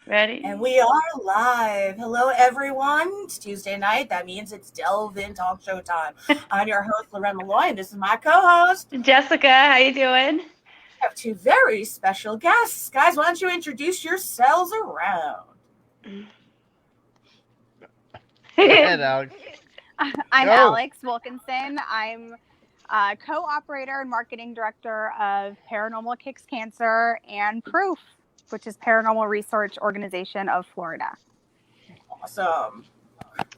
Ready? And we are live. Hello, everyone. It's Tuesday night. That means it's Delve In Talk Show time. I'm your host, Loren Malloy, and this is my co-host. Jessica, how you doing? We have two very special guests. Guys, why don't you introduce yourselves around? Go ahead, Alex. I'm Go. Alex Wilkinson. I'm co-operator and marketing director of Paranormal Kicks Cancer and P.R.O.O.F, which is Paranormal Research Organization of Florida. Awesome.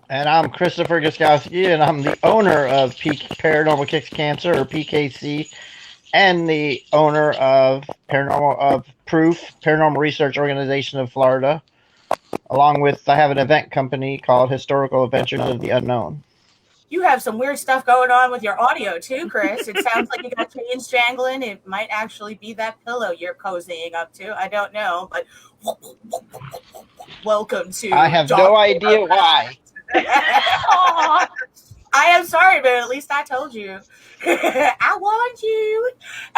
And I'm Christopher Gostkowski, and I'm the owner of Paranormal Kicks Cancer, or PKC, and the owner of P.R.O.O.F, Paranormal Research Organization of Florida. Along with, I have an event company called Historical Adventures of the Unknown. You have some weird stuff going on with your audio too, Chris. It sounds like you got chains jangling. It might actually be that pillow you're cozying up to. I don't know, but welcome to. I have no idea why. I am sorry, but at least I told you. I warned you.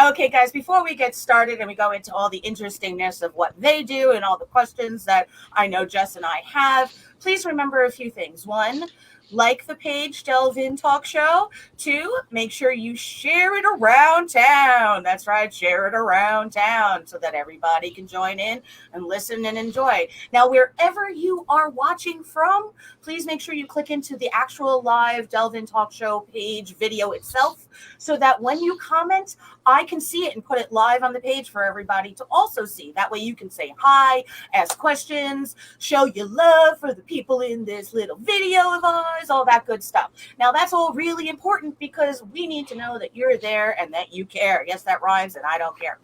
Okay, guys, before we get started and we go into all the interestingness of what they do and all the questions that I know Jess and I have, please remember a few things. One, like the page Delve In Talk Show. Two, make sure you share it around town. That's right, share it around town so that everybody can join in and listen and enjoy. Now, wherever you are watching from, please make sure you click into the actual live Delve In Talk Show page video itself so that when you comment, I can see it and put it live on the page for everybody to also see. That way you can say hi, ask questions, show your love for the people in this little video of ours, all that good stuff. Now, that's all really important because we need to know that you're there and that you care. Yes, that rhymes, and I don't care.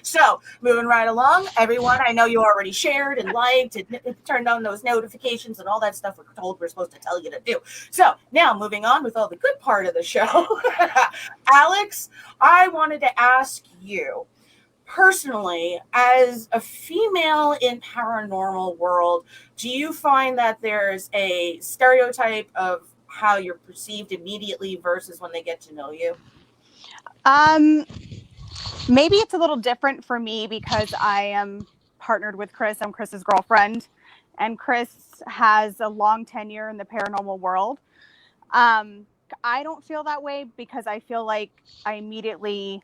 So, moving right along, everyone, I know you already shared and liked and turned on those notifications and all that stuff we're told we're supposed to tell you to do. So, now moving on with all the good part of the show. Alex, I wanted to ask you, personally, as a female in paranormal world, do you find that there's a stereotype of how you're perceived immediately versus when they get to know you? Maybe it's a little different for me because I am partnered with Chris. I'm Chris's girlfriend, and Chris has a long tenure in the paranormal world. I don't feel that way because I feel like I immediately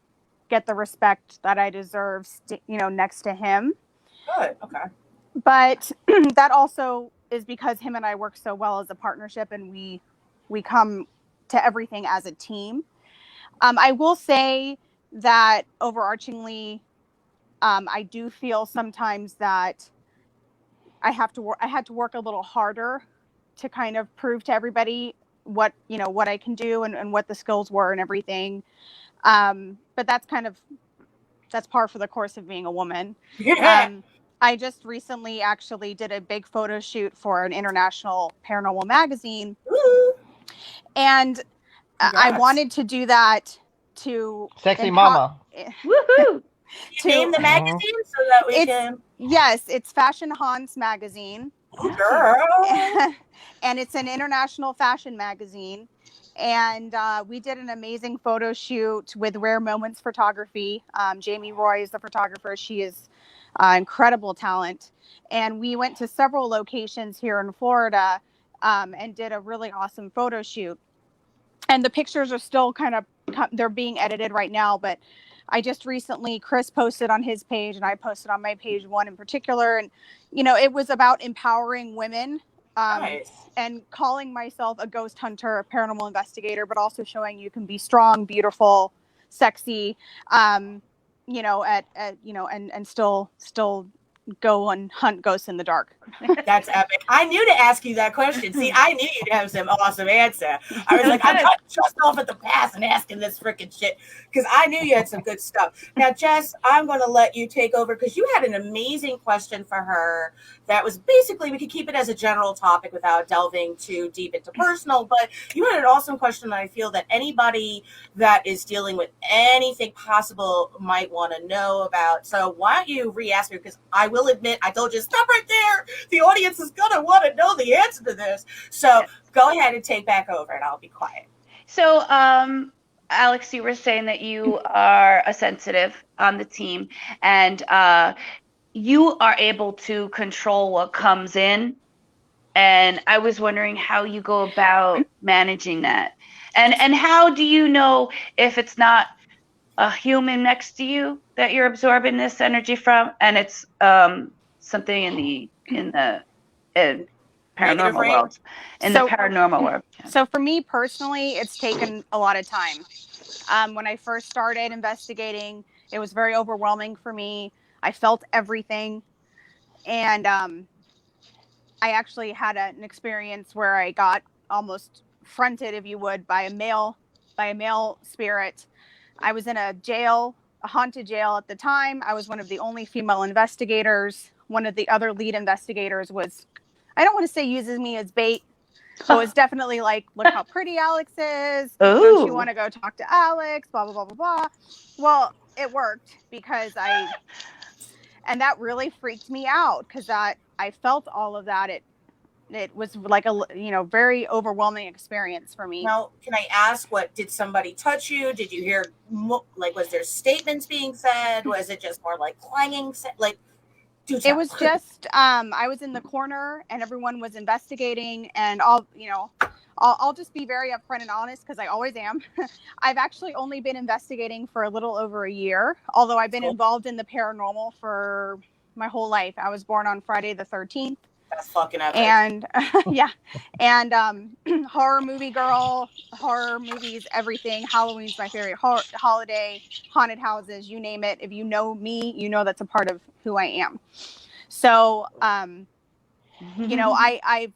get the respect that I deserve, next to him. Good. Okay. But that also is because him and I work so well as a partnership, and we come to everything as a team. I will say that overarchingly, I do feel sometimes that I had to work a little harder to kind of prove to everybody what I can do and what the skills were and everything. But that's par for the course of being a woman. I just recently actually did a big photo shoot for an international paranormal magazine. Woo. And I wanted to do that to Sexy Mama. Woohoo! Name the magazine so that we can. Yes, it's Fashion Haunts magazine. Girl. And it's an international fashion magazine. And we did an amazing photo shoot with Rare Moments Photography. Jamie Roy is the photographer. She is incredible talent. And we went to several locations here in Florida and did a really awesome photo shoot. And the pictures are still they're being edited right now. But I just recently, Chris posted on his page and I posted on my page one in particular. And, it was about empowering women. Nice. And calling myself a ghost hunter, a paranormal investigator, but also showing you can be strong, beautiful, sexy, and still go and hunt ghosts in the dark. That's epic. I knew to ask you that question. See, I knew you'd have some awesome answer. I was like, I'm cutting just off at the pass and asking this freaking shit because I knew you had some good stuff. Now, Jess, I'm going to let you take over because you had an amazing question for her that was basically, we could keep it as a general topic without delving too deep into personal, but you had an awesome question that I feel that anybody that is dealing with anything possible might want to know about. So why don't you re-ask her, because I will admit, I told you, stop right there. The audience is going to want to know the answer to this. So go ahead and take back over and I'll be quiet. So, Alex, you were saying that you are a sensitive on the team, and you are able to control what comes in. And I was wondering how you go about managing that. And how do you know if it's not a human next to you that you're absorbing this energy from, and it's something in the Negative paranormal range? world, in the paranormal world. So for me personally, it's taken a lot of time. When I first started investigating, it was very overwhelming for me. I felt everything, and I actually had an experience where I got almost fronted, if you would, by a male spirit. I was in a haunted jail at the time. I was one of the only female investigators. One of the other lead investigators was, I don't want to say uses me as bait, but was definitely like, look how pretty Alex is. Don't you want to go talk to Alex? Blah, blah, blah, blah, blah. Well, it worked because and that really freaked me out because I felt all of that. It was like a very overwhelming experience for me. Now, can I ask, did somebody touch you? Did you hear, like, was there statements being said? Was it just more like clanging? Like, it was just, I was in the corner and everyone was investigating, and I'll just be very upfront and honest because I always am. I've actually only been investigating for a little over a year, although I've been involved in the paranormal for my whole life. I was born on Friday the 13th. That's fucking epic. And yeah, and horror movie girl, horror movies, everything. Halloween's my favorite holiday, haunted houses, you name it. If you know me, you know that's a part of who I am. So, I've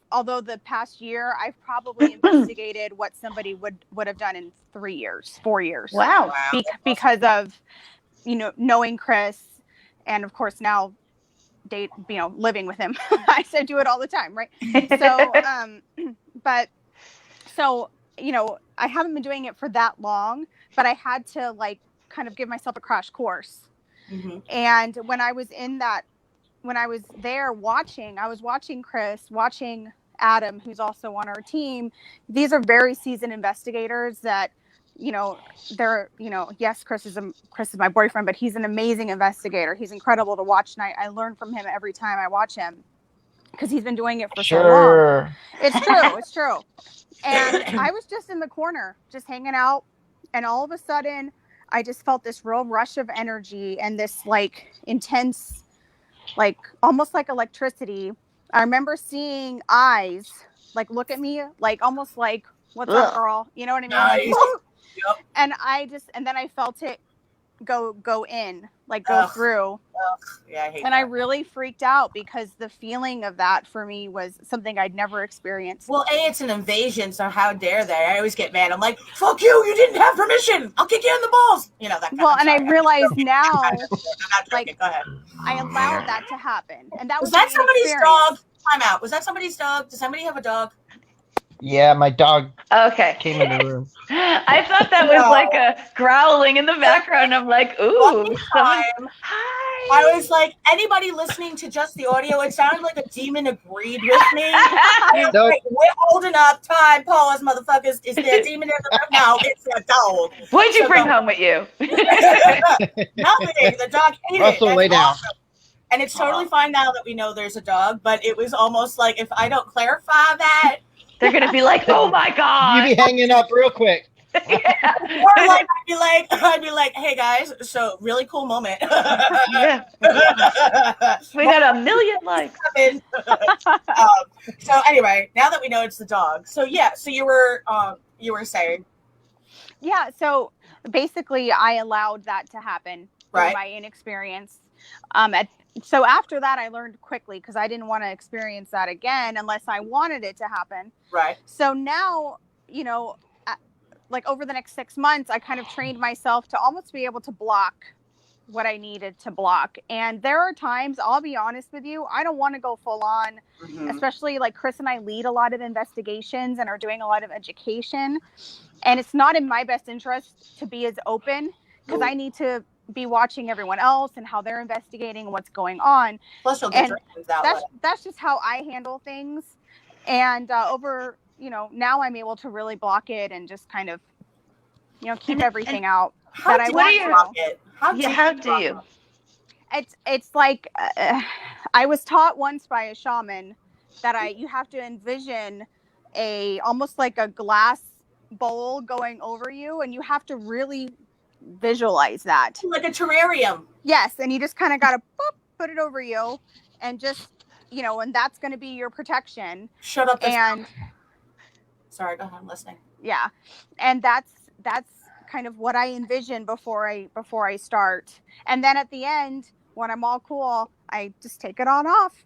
although the past year, I've probably investigated what somebody would have done in 4 years. Wow. Because of, knowing Chris, and of course now living with him. I said do it all the time, right? So I haven't been doing it for that long, but I had to kind of give myself a crash course. Mm-hmm. And when I was there watching, I was watching Chris, watching Adam, who's also on our team. These are very seasoned investigators that, they're, yes, Chris is my boyfriend, but he's an amazing investigator. He's incredible to watch. And I learn from him every time I watch him because he's been doing it for so long. It's true. And I was just in the corner, just hanging out. And all of a sudden I just felt this real rush of energy and this intense, almost like electricity. I remember seeing eyes look at me, almost like, what's up, girl? You know what I mean? Nice. Yep. And then I felt it go in, go through. Ugh. Yeah, I hate and that. I really freaked out because the feeling of that for me was something I'd never experienced. Well, it's an invasion, so how dare they? I always get mad. I'm like, fuck you didn't have permission. I'll kick you in the balls. That kind well, of and I realize now, I'm not joking. Go ahead. I allowed that to happen. And that was that somebody's dog? Time out. Was that somebody's dog? Does somebody have a dog? Yeah, my dog Okay. came in the room. I thought that was like a growling in the background. I'm like, ooh. Hi. I was like, anybody listening to just the audio, it sounded like a demon agreed with me. Nope. Like, we're holding up. Time, pause, motherfuckers. Is there a demon in the room? No, it's a dog. What'd you bring home with you? Nothing. The dog ate Russell, it. lay down. Awesome. And it's totally fine now that we know there's a dog, but it was almost like if I don't clarify that, they're going to be like, oh my God. You'd be hanging up real quick. Yeah. Or I'd be like, hey guys, so really cool moment. Yeah. We got 1 million likes. So anyway, now that we know it's the dog. So yeah, so you were saying. Yeah, so basically I allowed that to happen through my inexperience. So after that, I learned quickly because I didn't want to experience that again unless I wanted it to happen. Right. So now, over the next 6 months, I kind of trained myself to almost be able to block what I needed to block. And there are times, I'll be honest with you, I don't want to go full on, especially Chris and I lead a lot of investigations and are doing a lot of education. And it's not in my best interest to be as open because I need to be watching everyone else and how they're investigating and what's going on. Plus you'll get that's just how I handle things. And now I'm able to really block it and just kind of, keep everything out. How do you block it? How do you? it's like I was taught once by a shaman that you have to envision almost like a glass bowl going over you, and you have to really visualize that. Like a terrarium. Yes, and you just kind of got to put it over you, and just and that's going to be your protection. Shut up. And sorry, go ahead. I'm listening. Yeah, and that's kind of what I envision before I start, and then at the end when I'm all cool, I just take it on off.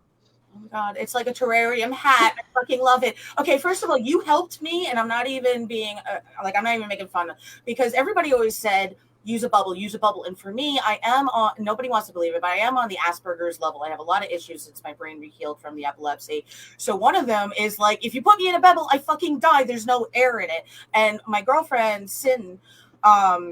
Oh my God, it's like a terrarium hat. I fucking love it. Okay, first of all, you helped me, and I'm not even being I'm not even making fun of, because everybody always said use a bubble, and for me, I am on, nobody wants to believe it, but I am on the Asperger's level. I have a lot of issues since my brain rehealed from the epilepsy. So one of them is like, if you put me in a bubble, I fucking die. There's no air in it. And my girlfriend Sin,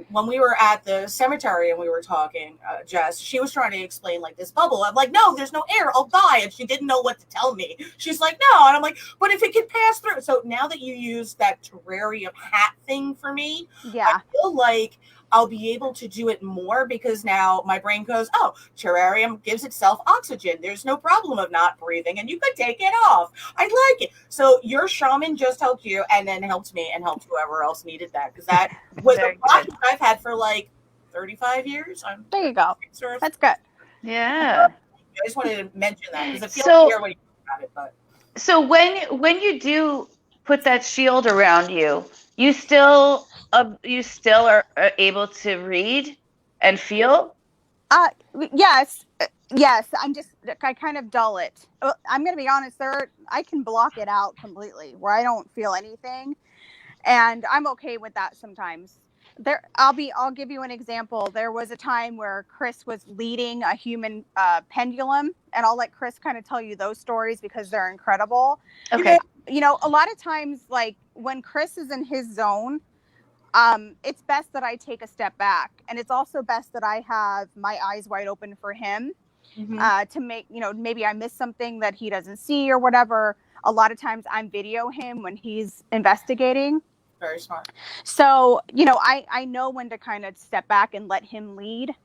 when we were at the cemetery and we were talking, Jess, she was trying to explain like this bubble. I'm like, no, there's no air, I'll die. And she didn't know what to tell me. She's like, no. And I'm like, but if it can pass through. So now that you use that terrarium hat thing for me, yeah, I feel like I'll be able to do it more, because now my brain goes, oh, terrarium gives itself oxygen. There's no problem of not breathing, and you could take it off. I like it. So your shaman just helped you, and then helped me, and helped whoever else needed that, because that was a project I've had for like 35 years. There you go. That's good. Yeah. I just wanted to mention that, because it feels weird when you think about it. But so when you do put that shield around you, you still are able to read and feel? Yes. I kind of dull it. I'm going to be honest, I can block it out completely where I don't feel anything, and I'm okay with that sometimes. I'll give you an example. There was a time where Chris was leading a human pendulum, and I'll let Chris kind of tell you those stories because they're incredible. Okay. A lot of times, like when Chris is in his zone, it's best that I take a step back, and it's also best that I have my eyes wide open for him, to make, maybe I miss something that he doesn't see or whatever. A lot of times I'm video him when he's investigating. Very smart. So, I know when to kind of step back and let him lead,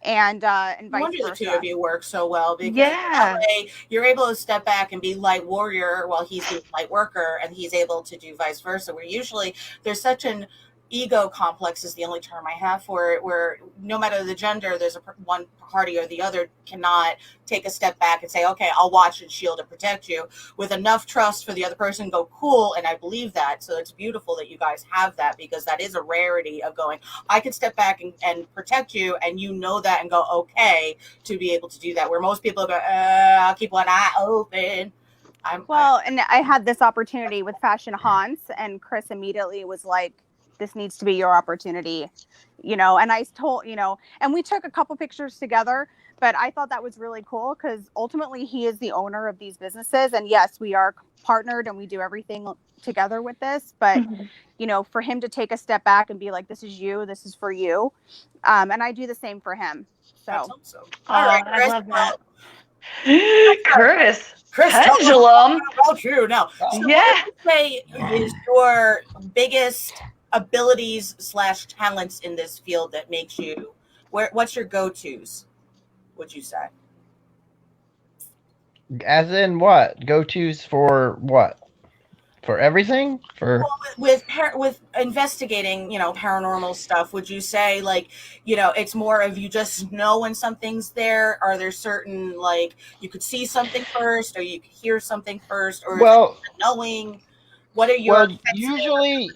and vice versa. No wonder the two of you work so well, because that way you're able to step back and be light warrior while he's doing light worker, and he's able to do vice versa, where usually there's such an ego complex is the only term I have for it, where no matter the gender, there's one party or the other cannot take a step back and say, okay, I'll watch and shield and protect you, with enough trust for the other person to go, cool. And I believe that. So it's beautiful that you guys have that, because that is a rarity of going, I can step back and protect you, and that, and go, okay, to be able to do that, where most people go, I'll keep one eye open. And I had this opportunity with Fashion Haunts, and Chris immediately was like, this needs to be your opportunity, and I told, and we took a couple pictures together, but I thought that was really cool, because ultimately he is the owner of these businesses, and yes, we are partnered and we do everything together with this, but for him to take a step back and be like, this is you, this is for you, and I do the same for him. So all right, I love that. Chris pendulum. Well, true. No. So yeah. What would you say is your biggest abilities / talents in this field that makes you, what's your go-tos, would you say? As in what? Go-tos for what? For everything? With investigating, paranormal stuff, would you say, like, it's more of you just know when something's there? Are there certain, like, you could see something first, or you could hear something first, or knowing? What are your usually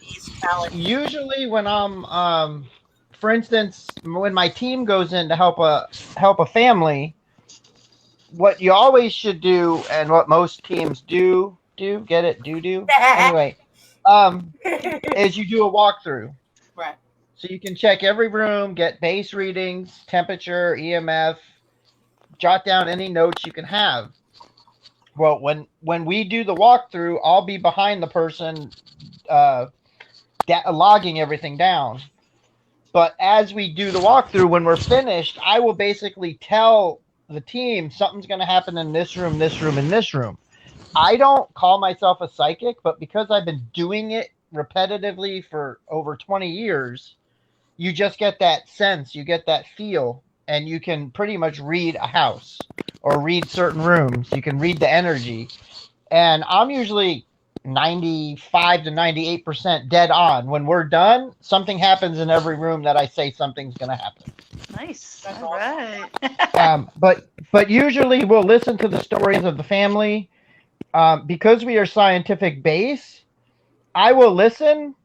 when I'm for instance, when my team goes in to help a family, what you always should do, and what most teams do get it anyway, is you do a walkthrough. Right. So you can check every room, get base readings, temperature, EMF, jot down any notes you can have. Well, when we do the walkthrough, I'll be behind the person logging everything down. But as we do the walkthrough, when we're finished, I will basically tell the team something's going to happen in this room, this room, and this room. I don't call myself a psychic, but because I've been doing it repetitively for over 20 years, you just get that sense, you get that feel, and you can pretty much read a house or read certain rooms. You can read the energy. And I'm usually 95 to 98% dead on. When we're done, something happens in every room that I say something's going to happen. Nice. That's All awesome. right. But usually we'll listen to the stories of the family. Because we are scientific based, I will listen,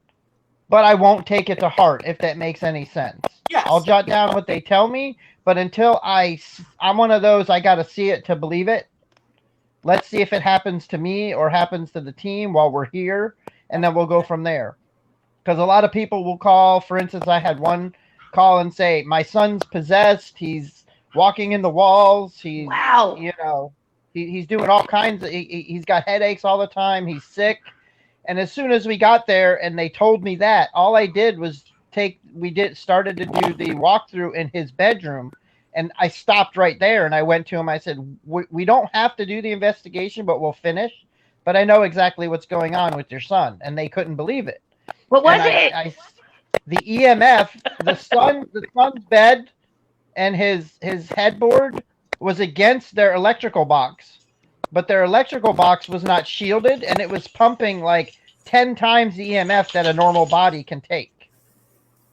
but I won't take it to heart, if that makes any sense. Yes. I'll jot down what they tell me, but until I'm one of those, I got to see it to believe it. Let's see if it happens to me or happens to the team while we're here, and then we'll go from there. Because a lot of people will call. For instance, I had one call and say, my son's possessed. He's walking in the walls. He's, Wow. he's doing all kinds of, he's got headaches all the time. He's sick. And as soon as we got there and they told me that, all I did was started to do the walkthrough in his bedroom. And I stopped right there and I went to him. I said, we don't have to do the investigation, but we'll finish. But I know exactly what's going on with your son. And they couldn't believe it. What was it? The EMF, the son's bed and his headboard was against their electrical box. But their electrical box was not shielded, and it was pumping like 10 times the EMF that a normal body can take.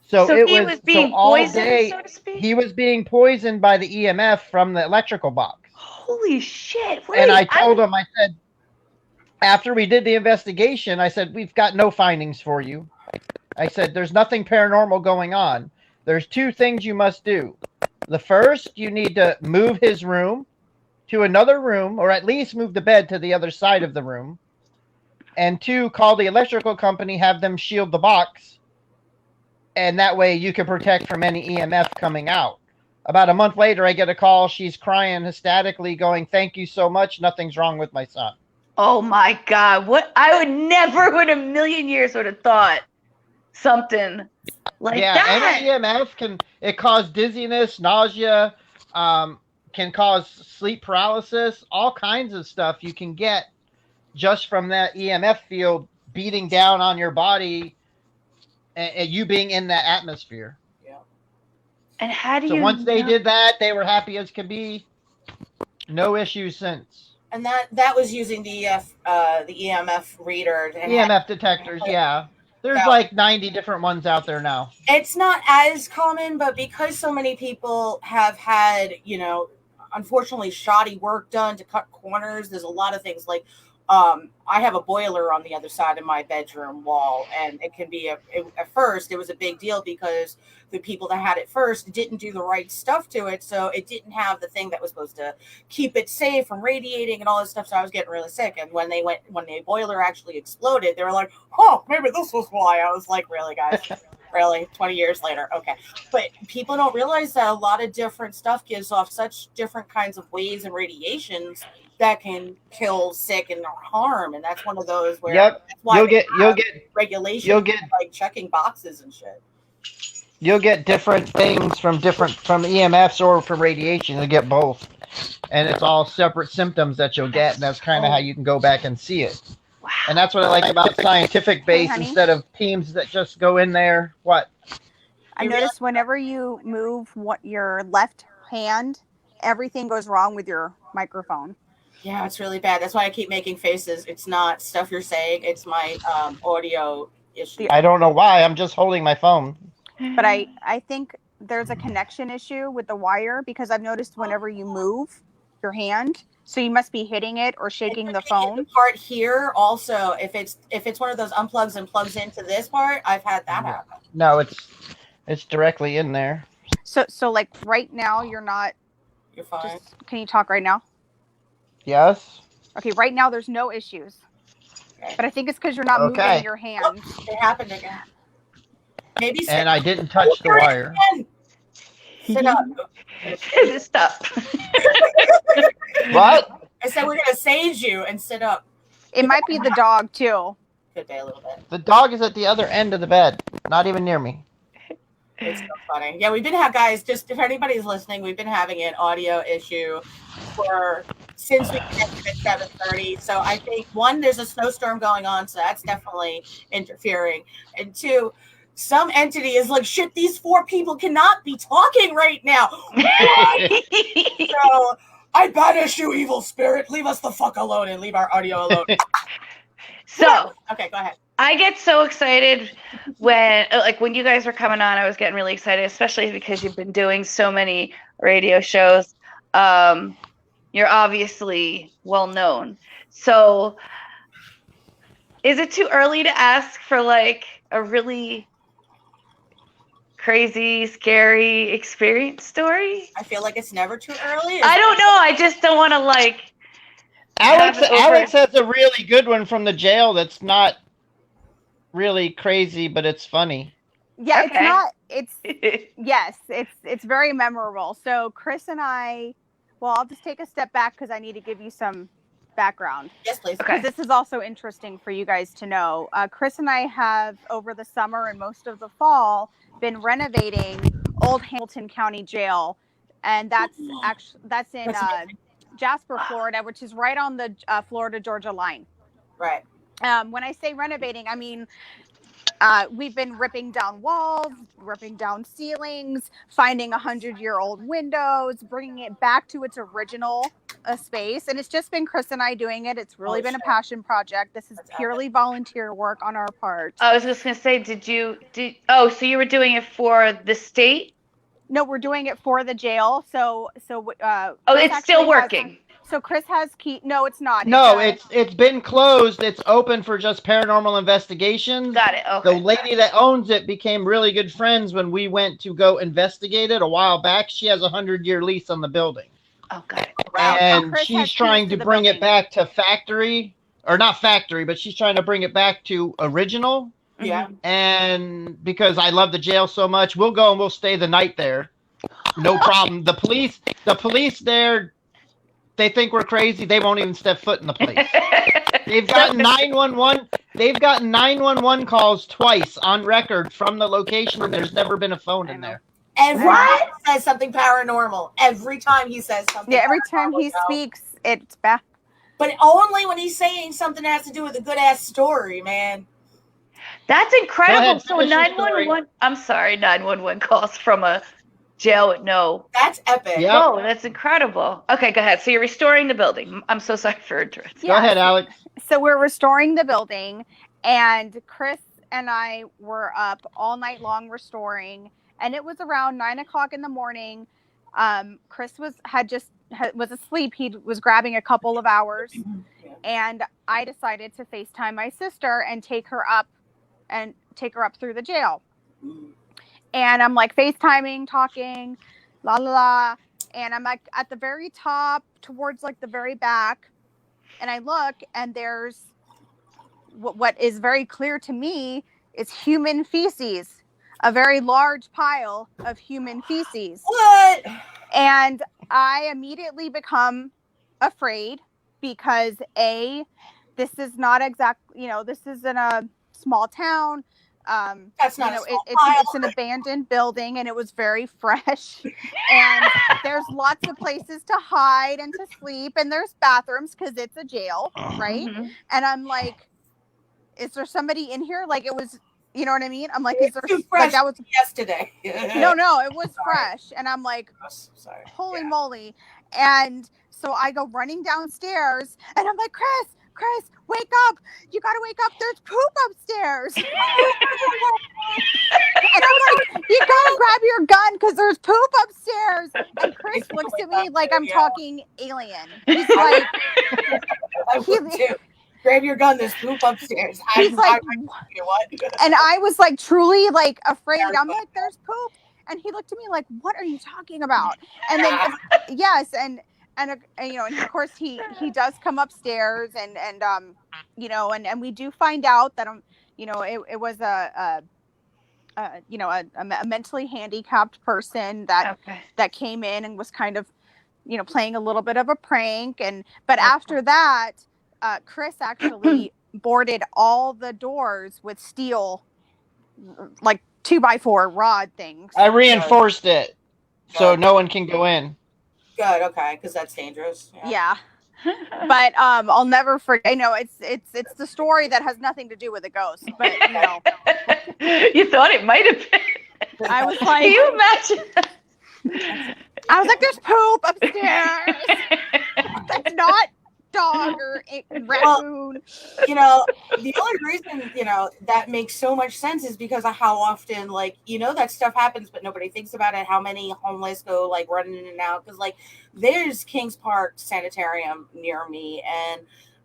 So he was being poisoned, so to speak? He was being poisoned by the EMF from the electrical box. Holy shit. And I told him, I said, after we did the investigation, I said, we've got no findings for you. I said, there's nothing paranormal going on. There's two things you must do. The first, you need to move his room to another room, or at least move the bed to the other side of the room. And two, call the electrical company, have them shield the box. And that way you can protect from any EMF coming out. About a month later, I get a call. She's crying hysterically, going, thank you so much. Nothing's wrong with my son. Oh my God. What? I would never in a million years would have thought something like that. Any EMF can cause dizziness, nausea, can cause sleep paralysis, all kinds of stuff you can get just from that EMF field beating down on your body and you being in that atmosphere. Yeah. And how do so you once they did that, they were happy as could be. No issues since. And that was using the EMF reader. EMF detectors, yeah. There's like 90 different ones out there now. It's not as common, but because so many people have had, unfortunately shoddy work done to cut corners, there's a lot of things like I have a boiler on the other side of my bedroom wall, and it can be at first it was a big deal because the people that had it first didn't do the right stuff to it, so it didn't have the thing that was supposed to keep it safe from radiating and all this stuff. So I was getting really sick, and when the boiler actually exploded, they were like, "Oh, maybe this was why." I was like, "Really, guys?" Really? 20 years later. Okay. But people don't realize that a lot of different stuff gives off such different kinds of waves and radiations that can kill, sick, and harm. And that's one of those where that's why you'll get regulations, like checking boxes and shit. You'll get different things from EMFs or from radiation. You'll get both. And it's all separate symptoms that you'll get, and that's kind of how you can go back and see it. Wow. And that's what I like about scientific base instead of teams that just go in there. What? I noticed whenever you move your left hand, everything goes wrong with your microphone. Yeah, it's really bad. That's why I keep making faces. It's not stuff you're saying. It's my audio issue. I don't know why. I'm just holding my phone. But I think there's a connection issue with the wire, because I've noticed whenever you move your hand, so you must be hitting it or shaking the phone. The part here also, if it's one of those unplugs and plugs into this part, I've had that happen. No, it's directly in there. So like right now you're fine. Can you talk right now? Yes. Okay, right now there's no issues. Okay. But I think it's because you're not moving your hands. Oh, it happened again. Maybe. And I didn't touch the wire. Sit up. Stop. What? I said we're gonna sage you and sit up. It might be the dog too. Could be a little bit. The dog is at the other end of the bed, not even near me. It's so funny. Yeah, we've been guys. Just if anybody's listening, we've been having an audio issue since we connected at 7:30. So I think one, there's a snowstorm going on, so that's definitely interfering, and two, some entity is like, shit, these 4 people cannot be talking right now. So I banish you, evil spirit. Leave us the fuck alone and leave our audio alone. So okay, go ahead. I get so excited when you guys were coming on. I was getting really excited, especially because you've been doing so many radio shows. You're obviously well known. So is it too early to ask for like a really crazy, scary experience story? I feel like it's never too early. I don't know. I just don't want to like. Alex has a really good one from the jail that's not really crazy, but it's funny. Yeah, Okay. it's very memorable. So Chris and I, well, I'll just take a step back because I need to give you some background. Yes, please. Okay. This is also interesting for you guys to know. Chris and I have, over the summer and most of the fall, been renovating Old Hamilton County Jail, and that's in Jasper, Florida, which is right on the Florida-Georgia line. Right. When I say renovating, I mean we've been ripping down walls, ripping down ceilings, finding 100-year-old windows, bringing it back to its original space. And it's just been Chris and I doing it. It's really been a passion project. This is purely volunteer work on our part. I was just going to say, so you were doing it for the state? No, we're doing it for the jail. It's still working. So Chris has key. No, it's not. No, it's been closed. It's open for just paranormal investigations. Got it. Okay. The lady that owns it became really good friends when we went to go investigate it a while back. She has a 100-year lease on the building. Oh, got it. Wow. And she's trying to bring it back to factory, or not factory, but she's trying to bring it back to original. Yeah. And because I love the jail so much, we'll go and we'll stay the night there. No problem. The police there, they think we're crazy. They won't even step foot in the place. They've gotten 911. They've gotten 911 calls twice on record from the location, and there's never been a phone in there. Every time he says something paranormal. Every time he says something. Yeah, every time he speaks, it's bad. But only when he's saying something that has to do with a good ass story, man. That's incredible. So finish your story. 911 calls from a jail with no. That's epic. Yep. Oh, that's incredible. Okay, go ahead. So you're restoring the building. I'm so sorry for interrupting. Go ahead, Alex. So we're restoring the building, and Chris and I were up all night long restoring, and it was around 9:00 in the morning. Chris was asleep. He was grabbing a couple of hours, and I decided to FaceTime my sister and take her up through the jail. And I'm like FaceTiming, talking, la la la. And I'm like at the very top towards like the very back. And I look, and there's what is very clear to me is human feces, a very large pile of human feces. What? And I immediately become afraid because this is not exactly, this is in a small town. That's not it's an abandoned building, and it was very fresh, and there's lots of places to hide and to sleep, and there's bathrooms because it's a jail, right? Mm-hmm. And I'm like, is there somebody in here? Like, it was, you know what I mean? I'm like, is there fresh like that was yesterday? No, it was fresh, and I'm like, holy moly. And so I go running downstairs, and I'm like, Chris, wake up. You got to wake up. There's poop upstairs. And I'm like, you got to grab your gun because there's poop upstairs. And Chris looks at me like I'm talking alien. He's like, grab your gun. There's poop upstairs. He's like, what? And I was like, truly like afraid. I'm like, there's poop. And he looked at me like, what are you talking about? And then, yes. And of course he does come upstairs and we do find out that it was a mentally handicapped person that came in and was kind of playing a little bit of a prank, but after that Chris actually boarded all the doors with steel, like 2x4 rod things. I reinforced it so no one can go in. Good, okay, because that's dangerous. Yeah. But I'll never forget. I know it's the story that has nothing to do with a ghost, but you know, You thought it might have been. I was like, Can you imagine? I was like, there's poop upstairs. That's not dog or raccoon. You know, the only reason, you know, that makes so much sense is because of how often, like, you know, that stuff happens, but nobody thinks about it. How many homeless go like running in and out? Because like there's Kings Park Sanitarium near me, and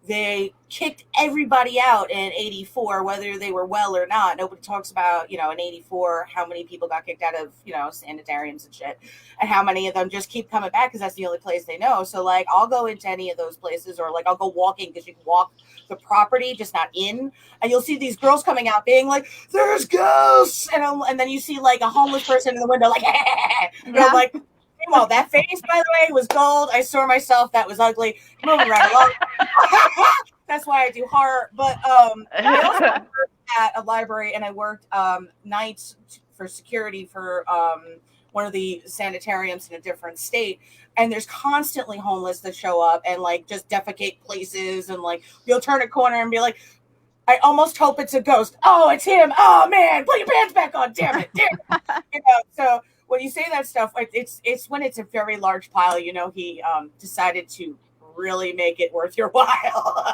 they kicked everybody out in 84, whether they were well or not. Nobody talks about, you know, in 84, how many people got kicked out of, you know, sanitariums and shit, and how many of them just keep coming back because that's the only place they know. So like, I'll go into any of those places, or like I'll go walking because you can walk the property, just not in, and you'll see these girls coming out being like, there's ghosts, and then you see like a homeless person in the window like, and I'm like, well, that face, by the way, was gold. I saw myself. That was ugly. Moving right along. That's why I do horror. But I also worked at a library, and I worked nights for security for one of the sanitariums in a different state. And there's constantly homeless that show up and like just defecate places, and like you'll turn a corner and be like, I almost hope it's a ghost. Oh, it's him. Oh man, put your pants back on. Damn it. You know, so when you say that stuff, it's when it's a very large pile, you know, he decided to really make it worth your while.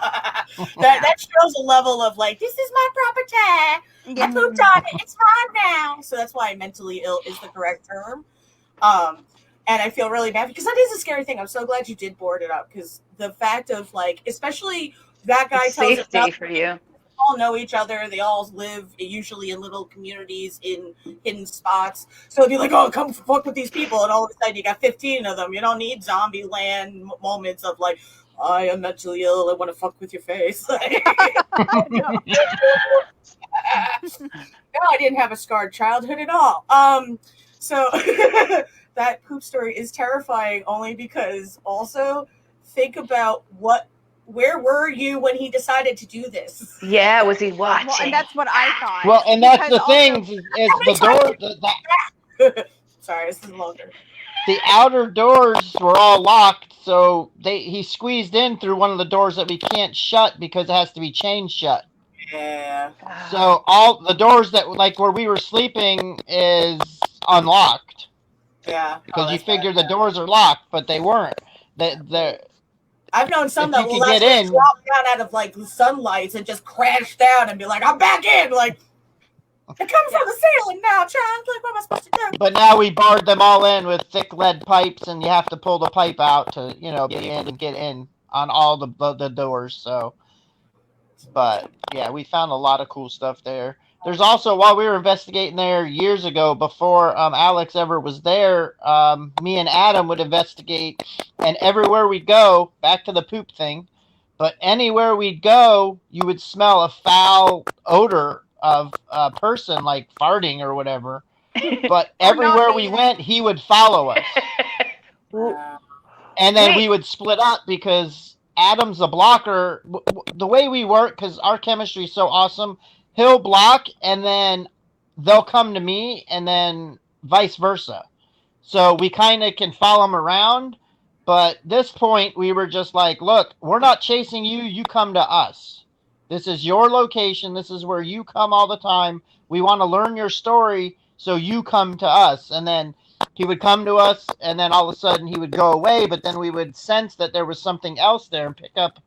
that shows a level of like, this is my property. I pooped on it. It's mine now. So that's why mentally ill is the correct term. And I feel really bad because that is a scary thing. I'm so glad you did board it up, because the fact of like, especially that guy tells us safety for you. All know each other. They all live usually in little communities in hidden spots. So if you're like, oh, come fuck with these people, and all of a sudden you got 15 of them, you don't need zombie land moments of like, I am mentally ill, I want to fuck with your face. No, I didn't have a scarred childhood at all. So that poop story is terrifying, only because also think about where were you when he decided to do this? Yeah, was he watching? Well, and that's what I thought. Well, and that's the thing is the door. Sorry, this is longer. The outer doors were all locked, so he squeezed in through one of the doors that we can't shut because it has to be chained shut. Yeah. So all the doors that like where we were sleeping is unlocked. Yeah. Because you figure the doors are locked, but they weren't. I've known some that will get in, drop down out of like sunlights and just crash down and be like, I'm back in. Like, I come from the ceiling now, child. Like, what am I supposed to do? But now we barred them all in with thick lead pipes, and you have to pull the pipe out to, you know, get in on all the doors. So, but yeah, we found a lot of cool stuff there. There's also, while we were investigating there years ago, before Alex ever was there, me and Adam would investigate, and everywhere we'd go, back to the poop thing, but anywhere we'd go, you would smell a foul odor of a person, like farting or whatever. But everywhere we went, he would follow us. And then we would split up because Adam's a blocker. The way we work, because our chemistry is so awesome, he'll block, and then they'll come to me, and then vice versa. So we kind of can follow him around. But this point, we were just like, look, we're not chasing you. You come to us. This is your location. This is where you come all the time. We want to learn your story, so you come to us. And then he would come to us, and then all of a sudden he would go away. But then we would sense that there was something else there and pick up,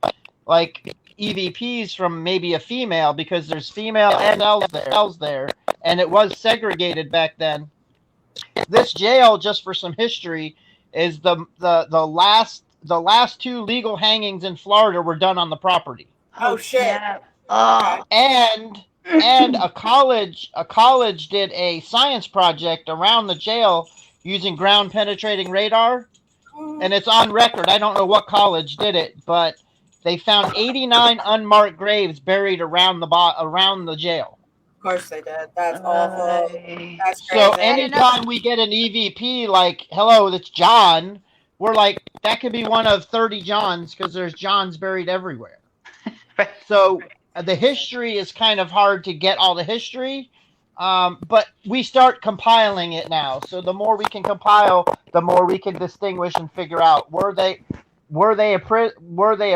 like, EVPs from maybe a female, because there's female and males there, and it was segregated back then. This jail, just for some history, is the last two legal hangings in Florida were done on the property. Oh shit! Yeah. Oh. And a college did a science project around the jail using ground penetrating radar, and it's on record. I don't know what college did it, but they found 89 unmarked graves buried around the jail. Of course they did. That's awful. That's crazy. So anytime we get an EVP like, hello, that's John, we're like, that could be one of 30 Johns, because there's Johns buried everywhere. So the history is kind of hard to get all the history, but we start compiling it now. So the more we can compile, the more we can distinguish and figure out, were they were they a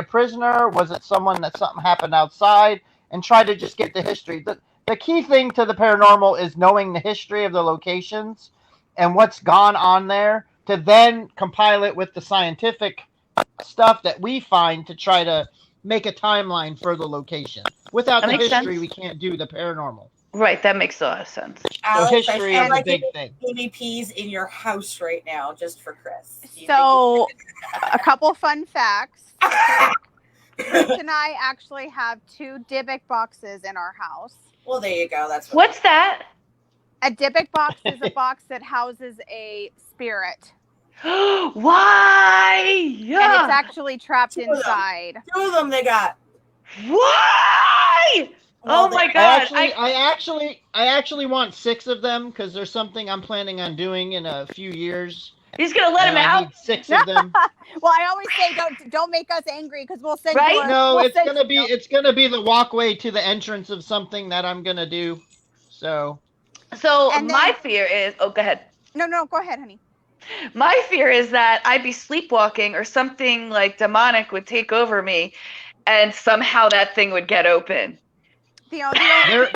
prisoner? Was it someone that something happened outside? And try to just get the history. The key thing to the paranormal is knowing the history of the locations and what's gone on there to then compile it with the scientific stuff that we find to try to make a timeline for the location. Without That the makes history, sense. we can't do the paranormal. Right, that makes a lot of sense. So Alex, I history feel is a like big you thing. EVPs in your house right now, just for Chris. Do you So, a couple fun facts. think Chris and I actually have 2 Dybbuk boxes in our house. well, there you go. That's What's that? A Dybbuk box is a box that houses a spirit, Why? and it's Yeah. actually trapped 2 of them. inside. 2 of them they got. Why? Well, Oh my they- god. I actually want 6 of them because there's something I'm planning on doing in a few years. He's gonna let him and I out? need 6 of them. Well, I always say don't make us angry because we'll send Right? you. No, we'll it's send gonna be the walkway to the entrance of something that I'm gonna do. So So And my then- fear is go ahead. No, go ahead, honey. My fear is that I'd be sleepwalking or something like demonic would take over me and somehow that thing would get open. they're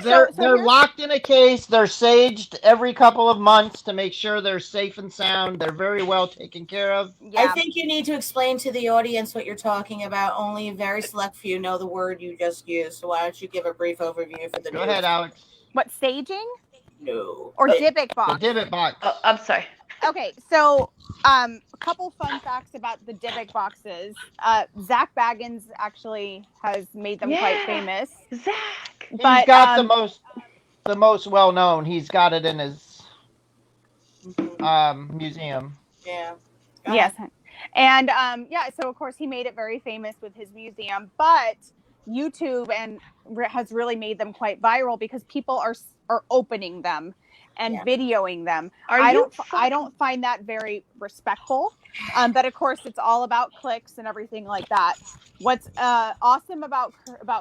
here's- locked in a case. They're saged every couple of months to make sure they're safe and sound. They're very well taken care of. Yeah. I think you need to explain to the audience what you're talking about. Only a very select few know the word you just used. So why don't you give a brief overview for the Go news? ahead, Alex. What, saging No. or But- Dybbuk The box? divot box. Oh, I'm sorry. Okay, so a couple fun facts about the Dybbuk boxes. Zach Baggins actually has made them quite Yeah. famous. Zach. He's But got the most well known. He's got it in his museum. Yeah. Go yes, ahead. and yeah, so of course he made it very famous with his museum, but YouTube has really made them quite viral because people are opening them and Yeah. videoing them. Are I you don't find that very respectful. But of course, it's all about clicks and everything like that. What's awesome about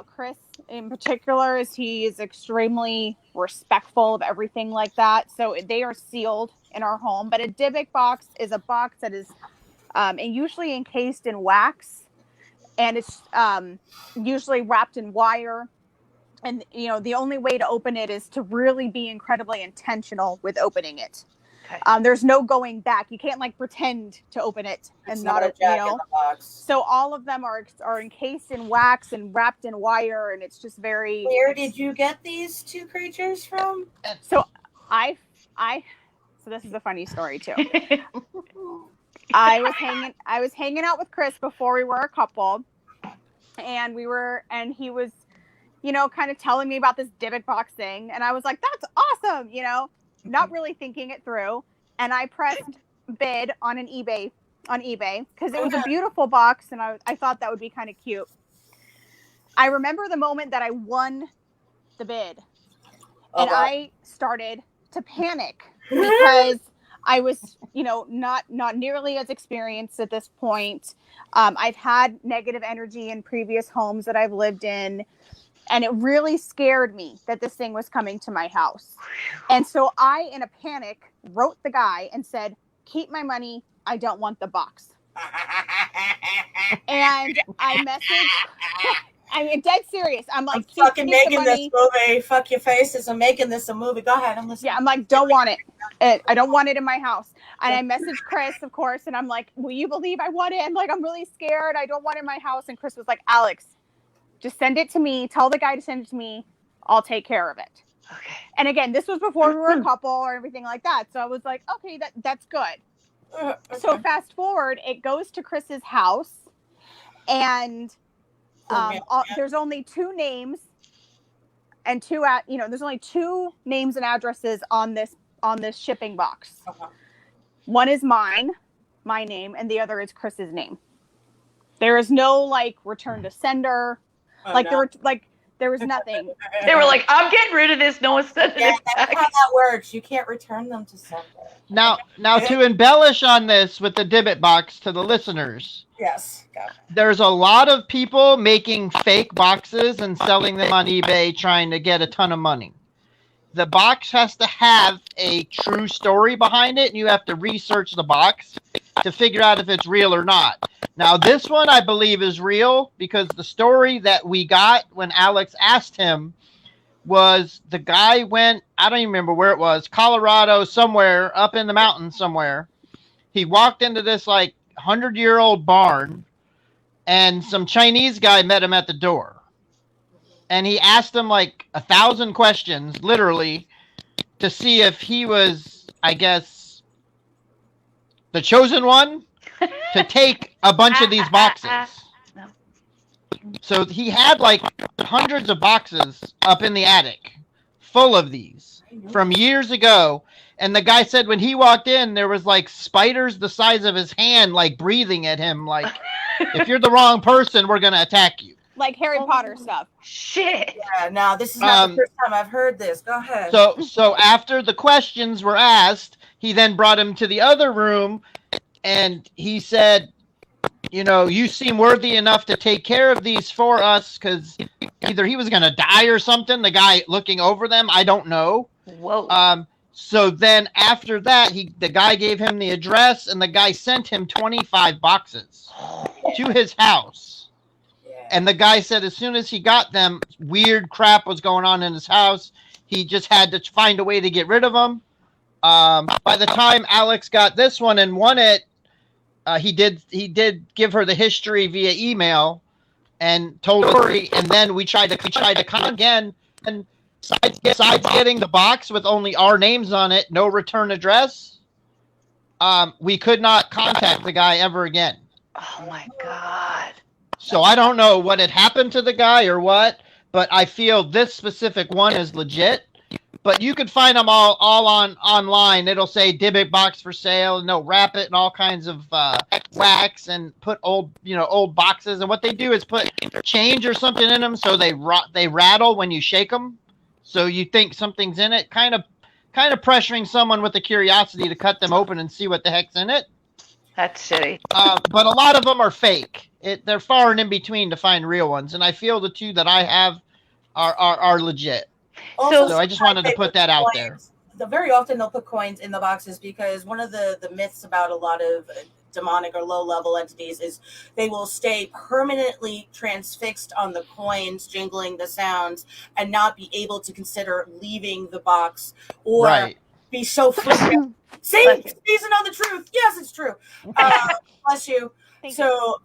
Chris in particular is he is extremely respectful of everything like that. So they are sealed in our home. But a Dybbuk box is a box that is usually encased in wax, and it's usually wrapped in wire. And the only way to open it is to really be incredibly intentional with opening it. Okay. There's no going back. You can't pretend to open it and It's not a jack in the box. So all of them are encased in wax and wrapped in wire, and it's just very. Where did you get these 2 creatures from? So so this is a funny story too. I was hanging out with Chris before we were a couple, and he was, kind of telling me about this Dybbuk box thing, and I was like, "That's awesome," not really thinking it through, and I pressed bid on eBay because it was a beautiful box, and I thought that would be kind of cute. I remember the moment that I won the bid, and I started to panic because I was, not nearly as experienced at this point. I've had negative energy in previous homes that I've lived in, and it really scared me that this thing was coming to my house. And so I, in a panic, wrote the guy and said, "Keep my money. I don't want the box." And I messaged, dead serious. I'm like, I'm fucking making this movie. Fuck your faces. I'm making this a movie. Go ahead. I'm listening. Yeah, I'm like, don't want it. I don't want it in my house. And I messaged Chris, of course, and I'm like, will you believe I want it? I'm like, I'm really scared. I don't want it in my house. And Chris was like, Alex, just send it to me. Tell the guy to send it to me. I'll take care of it. Okay. And again, this was before we were a couple or everything like that. So I was like, okay, that's good. Okay. So fast forward, it goes to Chris's house, and there's only 2 names and there's only 2 names and addresses on this shipping box. Uh-huh. One is my name, and the other is Chris's name. There is no return to sender. There was nothing. They were like, I'm getting rid of this. No one's sending Yeah, it that's back. how that works. You can't return them to sender. Now to embellish on this with the Dybbuk box to the listeners, Yes. Go. there's a lot of people making fake boxes and selling them on eBay trying to get a ton of money. The box has to have a true story behind it, and you have to research the box to figure out if it's real or not. Now, this one I believe is real because the story that we got when Alex asked him was the guy went, I don't even remember where it was, Colorado, somewhere up in the mountains somewhere. He walked into this like 100-year-old barn, and some Chinese guy met him at the door. And he asked him like 1,000 questions, literally, to see if he was, I guess, the chosen one to take a bunch of these boxes. No. So he had like hundreds of boxes up in the attic full of these from years ago. And the guy said when he walked in, there was like spiders the size of his hand, like breathing at him. Like, if you're the wrong person, we're going to attack you. Like Harry Potter stuff. Shit. Yeah, no, this is not the first time I've heard this. Go ahead. So after the questions were asked, he then brought him to the other room, and he said, you seem worthy enough to take care of these for us, because either he was going to die or something, the guy looking over them, I don't know. Whoa. So then after that, the guy gave him the address, and the guy sent him 25 boxes to his house. And the guy said as soon as he got them, weird crap was going on in his house. He just had to find a way to get rid of them. By the time Alex got this one and won it, he did give her the history via email and told her. And then we tried to con again. And besides getting the box with only our names on it, no return address, we could not contact the guy ever again. Oh my God. So I don't know what had happened to the guy or what, but I feel this specific one is legit. But you could find them all online. It'll say Dybbuk box for sale, and they'll wrap it in all kinds of wax and put old boxes. And what they do is put change or something in them, so they rattle when you shake them. So you think something's in it, kind of pressuring someone with the curiosity to cut them open and see what the heck's in it. That's shitty. But a lot of them are fake. They're far and in between to find real ones, and I feel the two that I have are legit. Also, So I just wanted to put that out there. Very often they'll put coins in the boxes because one of the myths about a lot of demonic or low-level entities is they will stay permanently transfixed on the coins, jingling the sounds, and not be able to consider leaving the box or be so freaked out. Season on the truth. Yes, it's true. Bless you. So,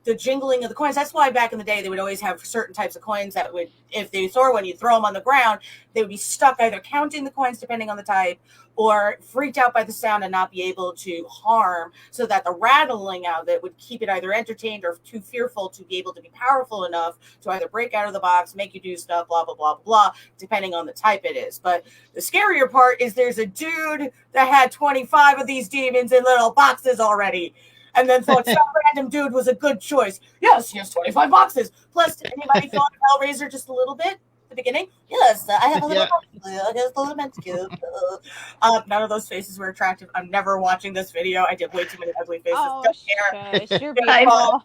the jingling of the coins, that's why back in the day they would always have certain types of coins that would, if they saw when you throw them on the ground, they would be stuck either counting the coins depending on the type or freaked out by the sound and not be able to harm, so that the rattling of it would keep it either entertained or too fearful to be able to be powerful enough to either break out of the box, make you do stuff, blah, blah, blah, blah, depending on the type it is. But the scarier part is there's a dude that had 25 of these demons in little boxes already, and then thought some random dude was a good choice. Yes, he has 25 boxes. Plus, anybody thought of Hellraiser just a little bit at the beginning? Yes, I have a little tentacle. None of those faces were attractive. I'm never watching this video. I did way too many ugly faces. Oh, Don't care. you're beautiful.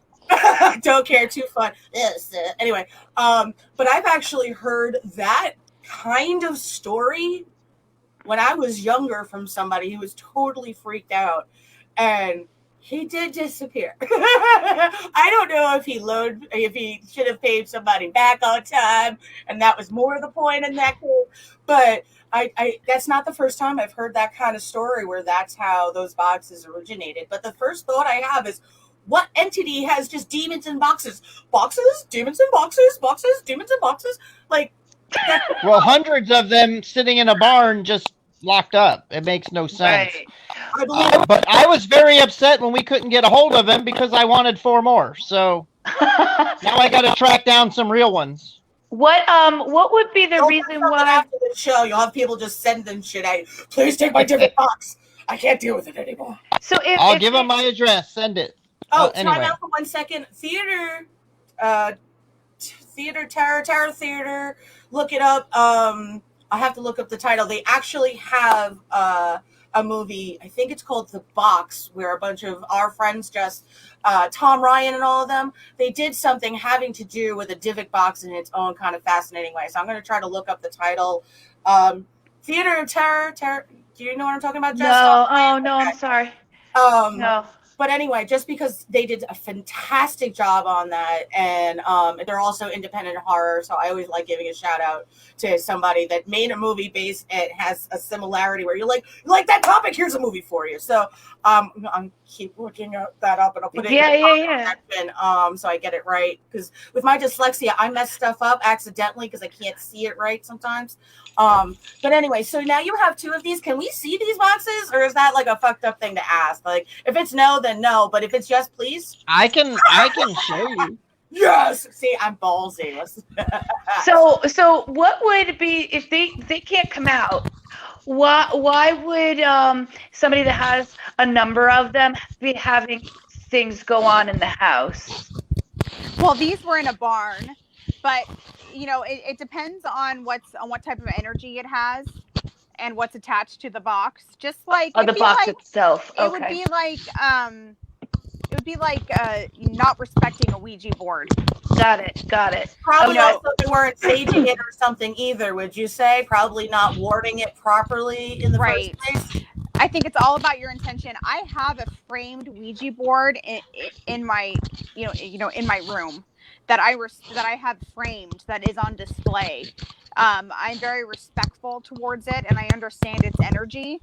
Don't care. Too fun. Yes. Anyway, but I've actually heard that kind of story when I was younger from somebody who was totally freaked out, and he did disappear. I don't know if he should have paid somebody back on time, and that was more the point in that case. But I that's not the first time I've heard that kind of story where that's how those boxes originated. But the first thought I have is, what entity has just demons in boxes? Boxes? Demons in boxes? Boxes? Demons in boxes? Like, well, hundreds of them sitting in a barn just locked up. It makes no sense. Right. But I was very upset when we couldn't get a hold of him because I wanted 4 more. So now I got to track down some real ones. What would be the reason why? After the show, you'll have people just sending shit at you. Please take my different box. I can't deal with it anymore. So I'll give him my address. Send it. Time out for 1 second. Theater, Terror Theater. Look it up. I have to look up the title. They actually have a movie, I think it's called The Box, where a bunch of our friends just, Tom Ryan and all of them, they did something having to do with a Dybbuk box in its own kind of fascinating way. So I'm going to try to look up the title. Theater of Terror. Do you know what I'm talking about, Jess? No. Oh, no, I'm sorry. No. But anyway, just because they did a fantastic job on that, and they're also independent horror, so I always like giving a shout out to somebody that made a movie based. It has a similarity where you're like, you like that topic? Here's a movie for you. So I'm keep looking that up, and I'll put it in the comment section, so I get it right. Because with my dyslexia, I mess stuff up accidentally because I can't see it right sometimes. But anyway, so now you have 2 of these. Can we see these boxes, or is that like a fucked up thing to ask? Like, if it's no, then no. But if it's yes, please. I can show you. Yes. See, I'm ballsy. So what would it be if they can't come out? Why would somebody that has a number of them be having things go on in the house? Well, these were in a barn, but it depends on what type of energy it has and what's attached to the box. Just like the box itself. Okay. It would be like not respecting a Ouija board. Got it. Probably also they weren't saging it or something either, would you say? Probably not warding it properly in the first place. I think it's all about your intention. I have a framed Ouija board in my in my room that I have framed, that is on display. I'm very respectful towards it, and I understand its energy,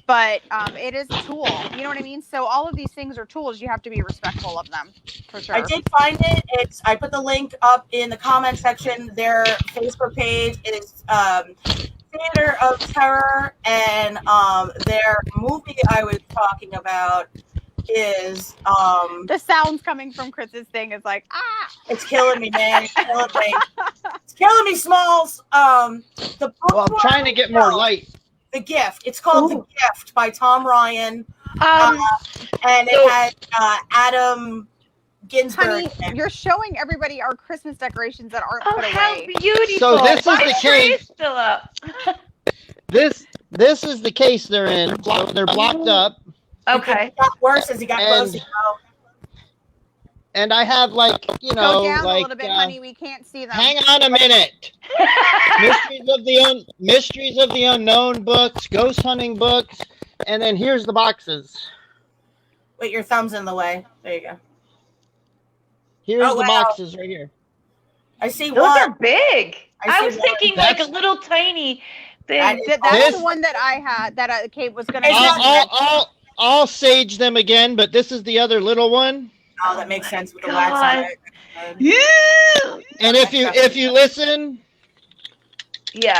but it is a tool. You know what I mean? So all of these things are tools. You have to be respectful of them, for sure. I did find it. I put the link up in the comment section. Their Facebook page is Theater of Terror, and their movie I was talking about is the sounds coming from Chris's thing is like, it's killing me, man. It's killing me, Smalls. The book I'm trying to get more light. The Gift. It's called The Gift by Tom Ryan. And it had Adam Ginsberg. Honey, you're showing everybody our Christmas decorations that aren't put away. How beautiful! So this is the case. Still up. This is the case they're in. They're blocked up. Okay. It got worse as he got closer. And I have Go down a little bit, honey. We can't see them. Hang on a minute. Mysteries of the Unknown books, ghost hunting books, and then here's the boxes. Wait, your thumb's in the way. There you go. Here's the boxes right here. I see Those are big. I was thinking like a little tiny thing. That's the one that I had that Kate was going to. I'll sage them again, but this is the other little one. Oh, that makes sense with the wax on it. Yeah. And if you listen, you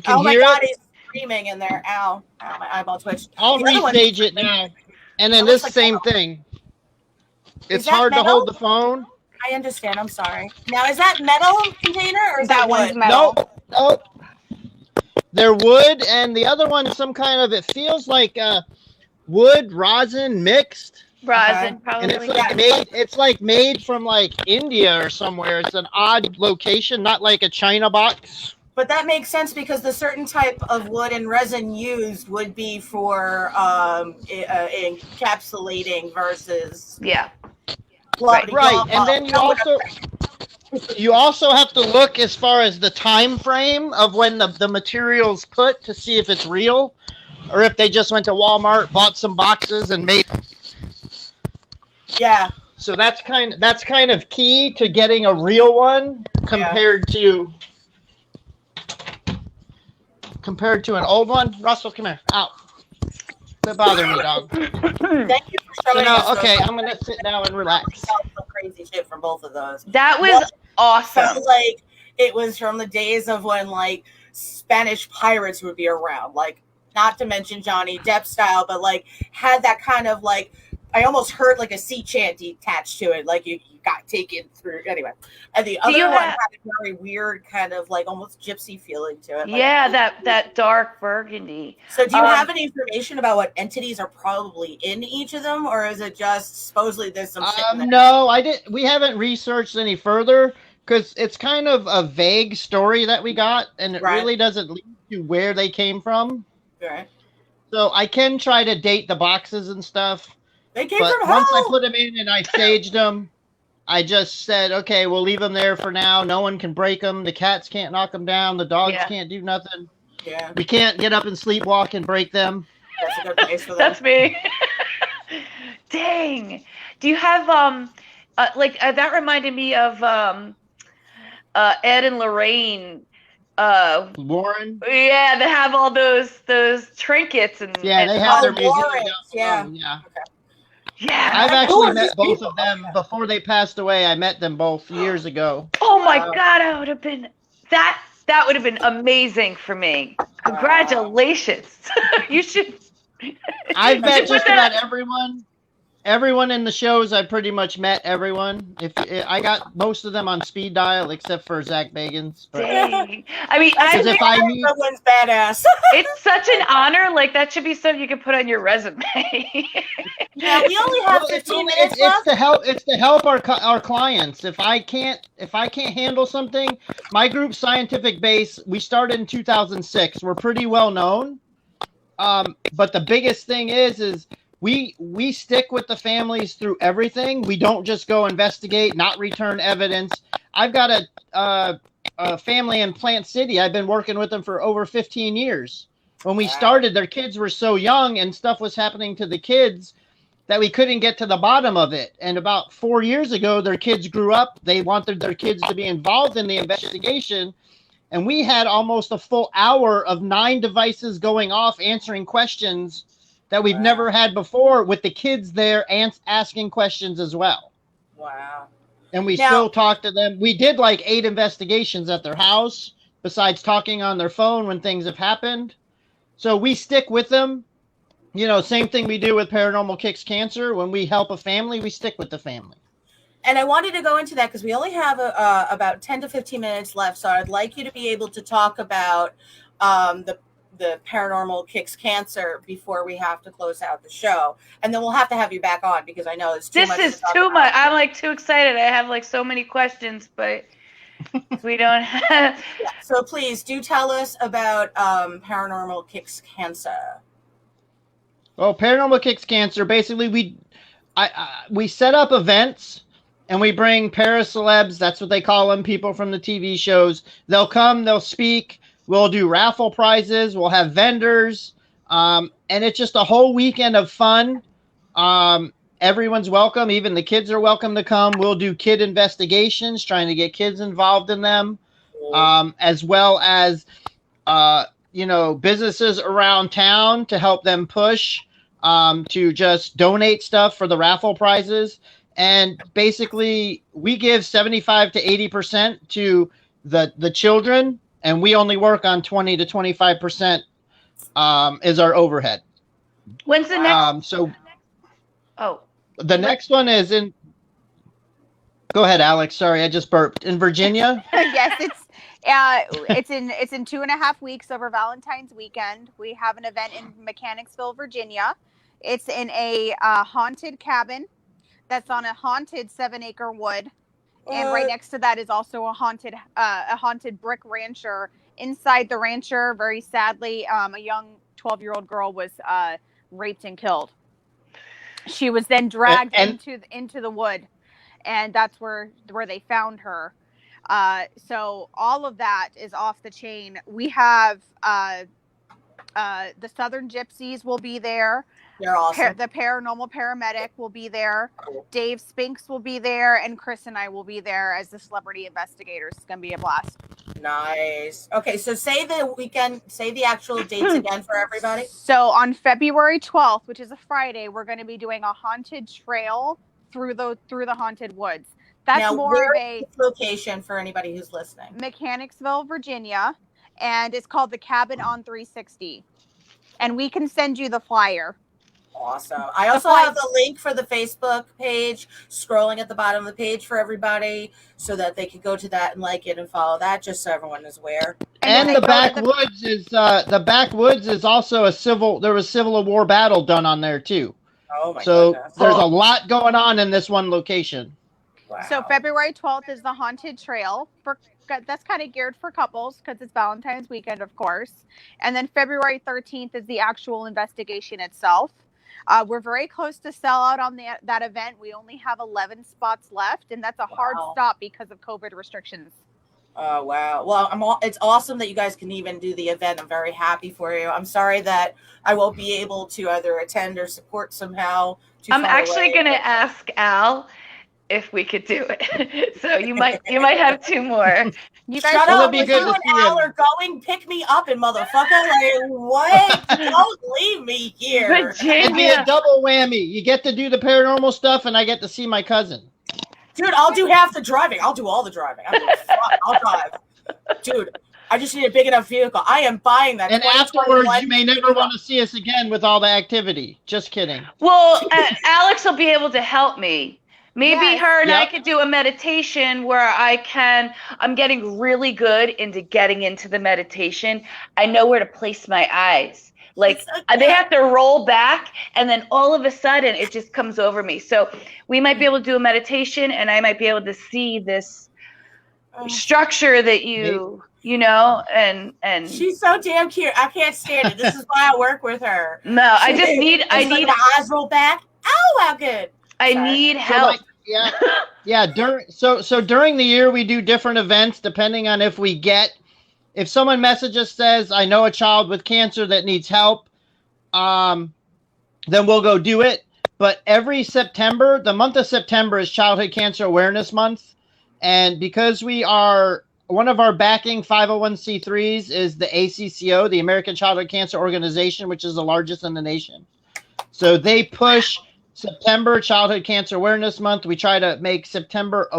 can hear God, it. he's screaming in there. Ow, my eyeball twitched. I'll restage it now. And then this same thing. It's hard to hold the phone. I understand. I'm sorry. Now, is that metal container or is that wood? Metal. No. They're wood, and the other one is some kind of, it feels like wood, rosin mixed. Rosin, probably. And it's like made from like India or somewhere. It's an odd location, not like a China box. But that makes sense because the certain type of wood and resin used would be for encapsulating versus right. And then you also have to look as far as the time frame of when the material's put to see if it's real, or if they just went to Walmart, bought some boxes, and made. Yeah. So that's kind of key to getting a real one compared to an old one. Russell, come here. Out. Don't bother me, dog. Thank you for showing us. Okay, I'm gonna sit down and relax. Some crazy shit from both of those. That was awesome. Felt like it was from the days of when like Spanish pirates would be around. Like, not to mention Johnny Depp style, but like had that kind of like, I almost heard like a sea chant attached to it, like you got taken through. Anyway, and the other one had a very weird kind of like almost gypsy feeling to it. Like, that dark burgundy. So do you have any information about what entities are probably in each of them, or is it just supposedly there's some shit in there? No, we haven't researched any further because it's kind of a vague story that we got, and it really doesn't lead to where they came from. Right. So I can try to date the boxes and stuff. They came but from once hell. I put them in and I saged them, I just said, okay, we'll leave them there for now. No one can break them. The cats can't knock them down. The dogs can't do nothing. Yeah. We can't get up and sleepwalk and break them. That's a good place for them. That's me. Dang. Do you have that reminded me of Ed and Lorraine. Warren. Yeah, they have all those trinkets and Yeah, they have their museum. Warrens, yeah. Oh, yeah. Yeah. I've Who actually are met these both people? of them before they passed away. I met them both years ago. Oh my Wow. God, I would have been that would have been amazing for me. Congratulations. You should. I've you met should put just about that. everyone. Everyone in the shows, I pretty much met everyone. If I got most of them on speed dial, except for Zach Bagans. But Dang. I mean, because if I meet, Someone's badass. it's such an honor. Like that should be something you can put on your resume. Yeah, we only have 15 minutes left. It's to help our clients. If I can't handle something, my group Scientific Base, we started in 2006. We're pretty well known. But the biggest thing is we stick with the families through everything. We don't just go investigate, not return evidence. I've got a family in Plant City. I've been working with them for over 15 years. When we started, their kids were so young and stuff was happening to the kids that we couldn't get to the bottom of it. And about 4 years ago, their kids grew up. They wanted their kids to be involved in the investigation. And we had almost a full hour of 9 devices going off, answering questions that we've never had before, with the kids there asking questions as well. Wow. And we still talk to them. We did like 8 investigations at their house, besides talking on their phone when things have happened. So we stick with them. You know, same thing we do with Paranormal Kicks Cancer. When we help a family, we stick with the family. And I wanted to go into that because we only have about 10 to 15 minutes left. So I'd like you to be able to talk about the Paranormal Kicks Cancer before we have to close out the show. And then we'll have to have you back on because I know it's too much. This is too much. I'm like too excited. I have like so many questions, but we don't have. Yeah, so please do tell us about Paranormal Kicks Cancer. Well, Paranormal Kicks Cancer, basically we set up events and we bring paracelebs, that's what they call them, people from the TV shows. They'll come, they'll speak, we'll do raffle prizes, we'll have vendors, and it's just a whole weekend of fun. Everyone's welcome, even the kids are welcome to come. We'll do kid investigations, trying to get kids involved in them, as well as businesses around town to help them push to just donate stuff for the raffle prizes. And basically, we give 75 to 80% to the children, and we only work on 20 to 25% is our overhead. When's the next? The next one is in. Go ahead, Alex. Sorry, I just burped. In Virginia. Yes, it's in 2.5 weeks over Valentine's weekend. We have an event in Mechanicsville, Virginia. It's in a haunted cabin that's on a haunted 7-acre wood, and right next to that is also a haunted brick rancher. Inside the rancher, very sadly, a young 12-year-old girl was raped and killed. She was then dragged into the wood, and that's where they found her. So all of that is off the chain. We have the Southern Gypsies will be there. They're awesome. The paranormal paramedic will be there. Dave Spinks will be there, and Chris and I will be there as the celebrity investigators. It's gonna be a blast. Nice. Okay, so say the actual dates again for everybody. So on February 12th, which is a Friday, we're going to be doing a haunted trail through the haunted woods. That's now, more of a location for anybody who's listening. Mechanicsville, Virginia, and it's called the Cabin on 360. And we can send you the flyer. Awesome. I also have the link for the Facebook page scrolling at the bottom of the page for everybody so that they can go to that and like it and follow that, just so everyone is aware. And the backwoods is also there was Civil War battle done on there too. Oh my goodness. There's a lot going on in this one location. Wow. So February 12th is the haunted trail. That's kind of geared for couples because it's Valentine's weekend, of course. And then February 13th is the actual investigation itself. We're very close to sell out on that event. We only have 11 spots left, and that's a hard stop because of COVID restrictions. Oh wow! Well, it's awesome that you guys can even do the event. I'm very happy for you. I'm sorry that I won't be able to either attend or support somehow. Too I'm far actually away. going to ask Al if we could do it. So you might have two more. You guys Shut Well, up! it'd be When good you to and see Al him. are going, pick me up, and motherfucker, like what? Don't leave me here. It'd be a Virginia. double whammy. You get to do the paranormal stuff, and I get to see my cousin. Dude, I'll do half the driving. I'll do all the driving. I'll drive. Dude, I just need a big enough vehicle. I am buying that. And afterwards, you may never want to see us again with all the activity. Just kidding. Well, Alex will be able to help me. Maybe Yes. her and I Yep. could do a meditation where I'm getting really good into getting into the meditation. I know where to place my eyes. Like they have to roll back, and then all of a sudden it just comes over me. So we might be able to do a meditation, and I might be able to see this structure that you know, and she's so damn cute. I can't stand it. This is why I work with her. no, I need the eyes roll back. Oh, how good. I need So, help. yeah. During the year, we do different events depending on if someone messages says, I know a child with cancer that needs help, then we'll go do it. But every September, the month of September is Childhood Cancer Awareness Month. And because one of our backing 501c3s is the ACCO, the American Childhood Cancer Organization, which is the largest in the nation. So they push September Childhood Cancer Awareness Month. We try to make September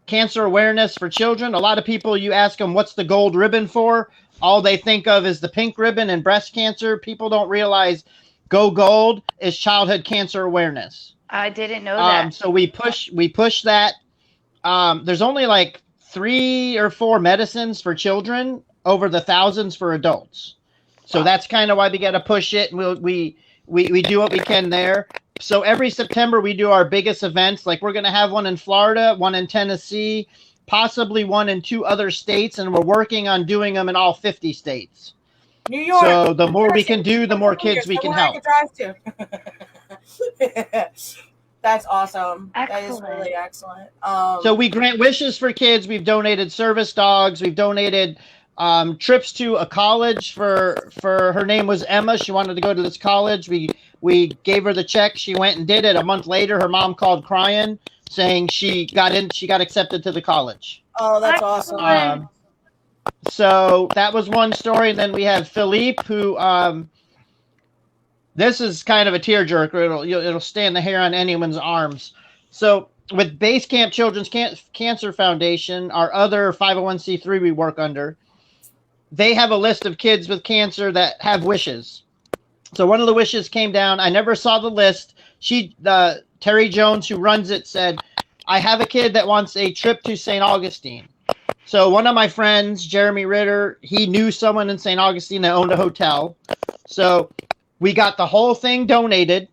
cancer awareness for children. A lot of people, you ask them, what's the gold ribbon for? All they think of is the pink ribbon and breast cancer. People don't realize Go Gold is childhood cancer awareness. I didn't know that. So we push that. There's only like 3 or 4 medicines for children over the thousands for adults. So that's kind of why we got to push it. And we do what we can there. So every September we do our biggest events. Like we're going to have one in Florida, one in Tennessee, possibly one in 2 other states. And we're working on doing them in all 50 states. New York. So the more we can do, the more kids we can help. That's awesome. Excellent. That is really excellent. So we grant wishes for kids. We've donated service dogs. We've donated trips to a college for her name was Emma. She wanted to go to this college. We gave her the check. She went and did it. A month later, her mom called crying, saying she got accepted to the college. Oh, that's awesome. So that was one story. And then we have Philippe, who this is kind of a tearjerker. It'll stand the hair on anyone's arms. So with Base Camp Children's Cancer Foundation, our other 501c3 we work under, they have a list of kids with cancer that have wishes. So one of the wishes came down. I never saw the list. Terry Jones, who runs it, said, I have a kid that wants a trip to St. Augustine. So one of my friends, Jeremy Ritter, he knew someone in St. Augustine that owned a hotel. So we got the whole thing donated.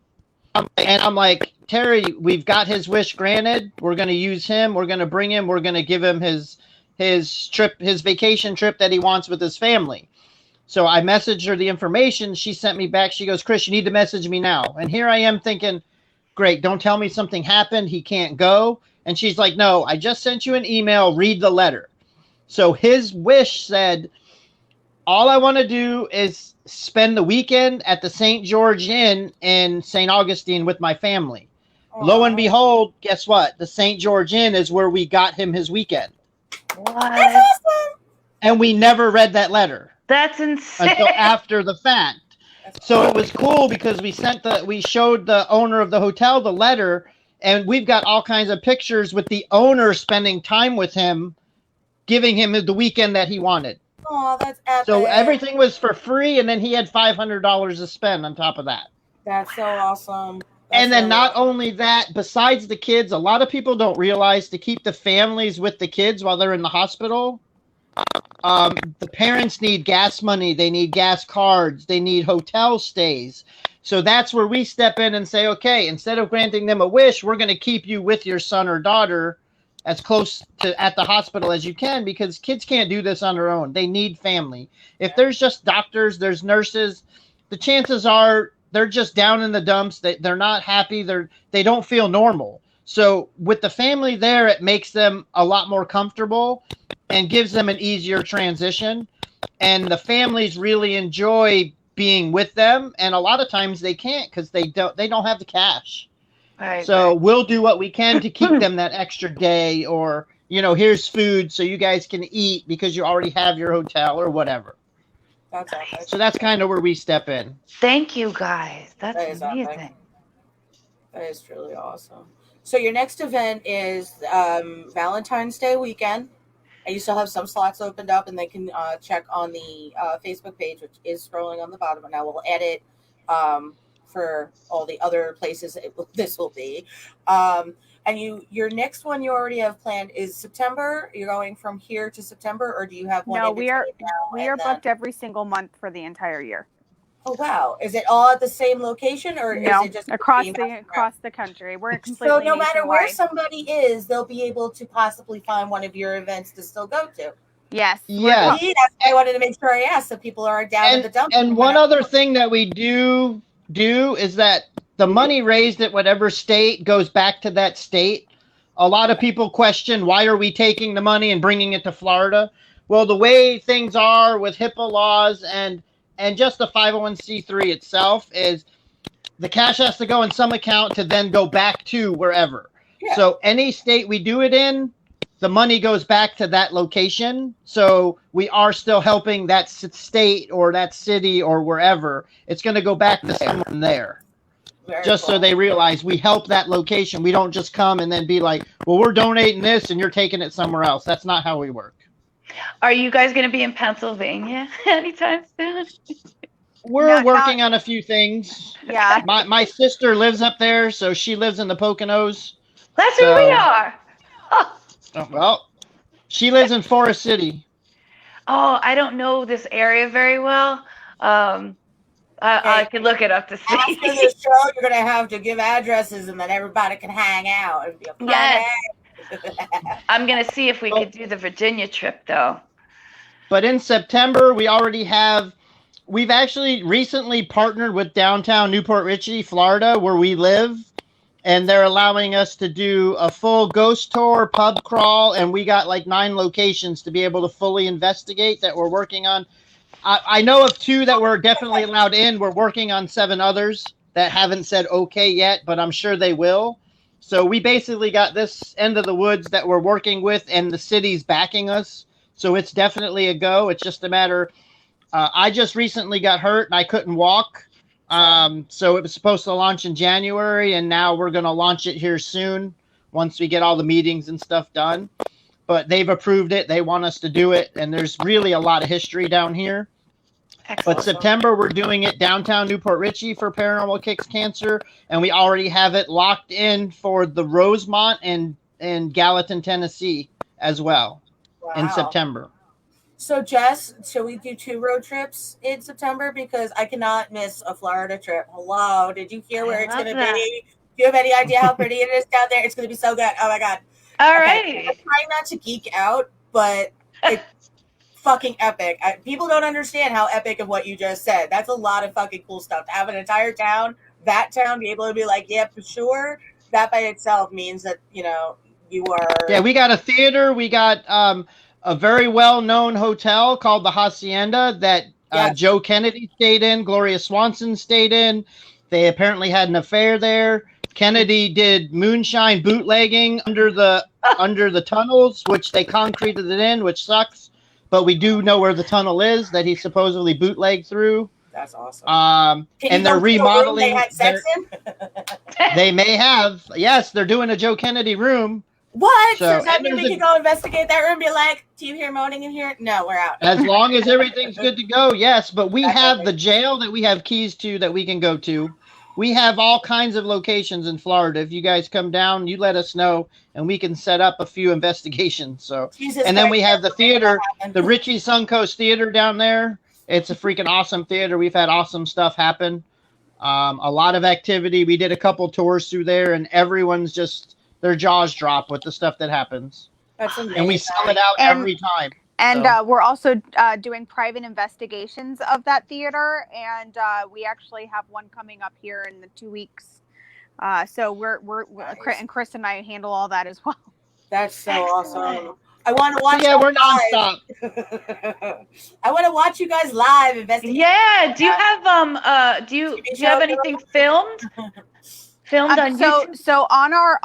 And I'm like, Terry, we've got his wish granted. We're going to use him. We're going to bring him. We're going to give him his vacation trip that he wants with his family. So I messaged her the information. She sent me back. She goes, Chris, you need to message me now. And here I am thinking, great, don't tell me something happened. He can't go. And she's like, no, I just sent you an email. Read the letter. So his wish said, all I want to do is spend the weekend at the St. George Inn in St. Augustine with my family. Lo and behold, guess what? The St. George Inn is where we got him his weekend. What? And we never read that letter. That's insane. Until after the fact. So it was cool because we showed the owner of the hotel the letter, and we've got all kinds of pictures with the owner spending time with him, giving him the weekend that he wanted. Oh, that's epic. So everything was for free, and then he had $500 to spend on top of that. That's so awesome. And then not only that, besides the kids, a lot of people don't realize to keep the families with the kids while they're in the hospital, the parents need gas money, they need gas cards, they need hotel stays. So that's where we step in and say, okay, instead of granting them a wish, we're going to keep you with your son or daughter as close to at the hospital as you can, because kids can't do this on their own. They need family. If there's just doctors, there's nurses, the chances are they're just down in the dumps. They're not happy. They don't feel normal. So with the family there, it makes them a lot more comfortable. and gives them an easier transition. And the families really enjoy being with them, and a lot of times they can't because they don't have the cash. Right. So we'll do what we can to keep them that extra day, or here's food so you guys can eat because you already have your hotel or whatever. That's epic. So that's kind of where we step in. Thank you guys. That's That is amazing. epic. That is truly awesome. So your next event is Valentine's Day weekend, and you still have some slots opened up, and they can check on the Facebook page, which is scrolling on the bottom. And I will edit for all the other places this will be. And your next one you already have planned is September. You're going from here to September, or do you have one? No, in we are between booked every single month for the entire year. Oh wow! Is it all at the same location, or No, is it just across the country? We're completely so no matter where nationwide. somebody is, they'll be able to possibly find one of your events to still go to. Yes. Yes. See, that's why I wanted to make sure I asked, so people are down at the dump. And one other thing that we do is that the money raised at whatever state goes back to that state. A lot of people question, why are we taking the money and bringing it to Florida? Well, the way things are with HIPAA laws and just the 501c3 itself is the cash has to go in some account to then go back to wherever. Yeah. So any state we do it in, the money goes back to that location. So we are still helping that state or that city or wherever. It's going to go back to someone there. Just so they realize we help that location. We don't just come and then be like, well, we're donating this and you're taking it somewhere else. That's not how we work. Are you guys going to be in Pennsylvania anytime soon? We're working on a few things. Yeah. My sister lives up there, so she lives in the Poconos. That's where we are. Oh. Well, she lives in Forest City. Oh, I don't know this area very well. I can look it up to see. After the show, you're going to have to give addresses, and then everybody can hang out. And be a yes. I'm going to see if we could do the Virginia trip, though. But in September, we've actually recently partnered with downtown Newport Richey, Florida, where we live. And they're allowing us to do a full ghost tour, pub crawl, and we got like 9 locations to be able to fully investigate that we're working on. I know of 2 that were definitely allowed in. We're working on 7 others that haven't said okay yet, but I'm sure they will. So we basically got this end of the woods that we're working with, and the city's backing us. So it's definitely a go. It's just a matter. I just recently got hurt and I couldn't walk. So it was supposed to launch in January, and now we're going to launch it here soon once we get all the meetings and stuff done. But they've approved it. They want us to do it. And there's really a lot of history down here. Excellent. But September, we're doing it downtown Newport Richey for Paranormal Kicks Cancer. And we already have it locked in for the Rosemont and Gallatin, Tennessee as well in September. So, Jess, shall we do 2 road trips in September? Because I cannot miss a Florida trip. Hello. Did you hear where it's going to be? Do you have any idea how pretty it is down there? It's going to be so good. Oh, my God. All right. I'm trying not to geek out, but it's fucking epic. People don't understand how epic of what you just said. That's a lot of fucking cool stuff. To have an entire town, that town, be able to be like, yeah, for sure. That by itself means that, you are. Yeah, we got a theater. We got a very well-known hotel called the Hacienda that Joe Kennedy stayed in. Gloria Swanson stayed in. They apparently had an affair there. Kennedy did moonshine bootlegging under the tunnels, which they concreted it in, which sucks. But we do know where the tunnel is that he supposedly bootlegged through. That's awesome. And they're remodeling. They had sex in? They may have. Yes, they're doing a Joe Kennedy room. What? So does that mean we can go investigate that room and be like, do you hear moaning in here? No, we're out. As long as everything's good to go, yes. But we have the jail that we have keys to that we can go to. We have all kinds of locations in Florida. If you guys come down, you let us know, and we can set up a few investigations. So, and then we have the theater, the Richie Suncoast Theater down there. It's a freaking awesome theater. We've had awesome stuff happen. A lot of activity. We did a couple tours through there, and everyone's just their jaws drop with the stuff that happens. That's amazing. And we sell it out every time. And we're also doing private investigations of that theater, and we actually have one coming up here in the 2 weeks. So we're nice. And Chris and I handle all that as well. That's so awesome. I want to watch. So yeah, we're live. nonstop. I want to watch you guys live investigate. Yeah. Do you have do you have anything filmed? Filmed on YouTube? So on our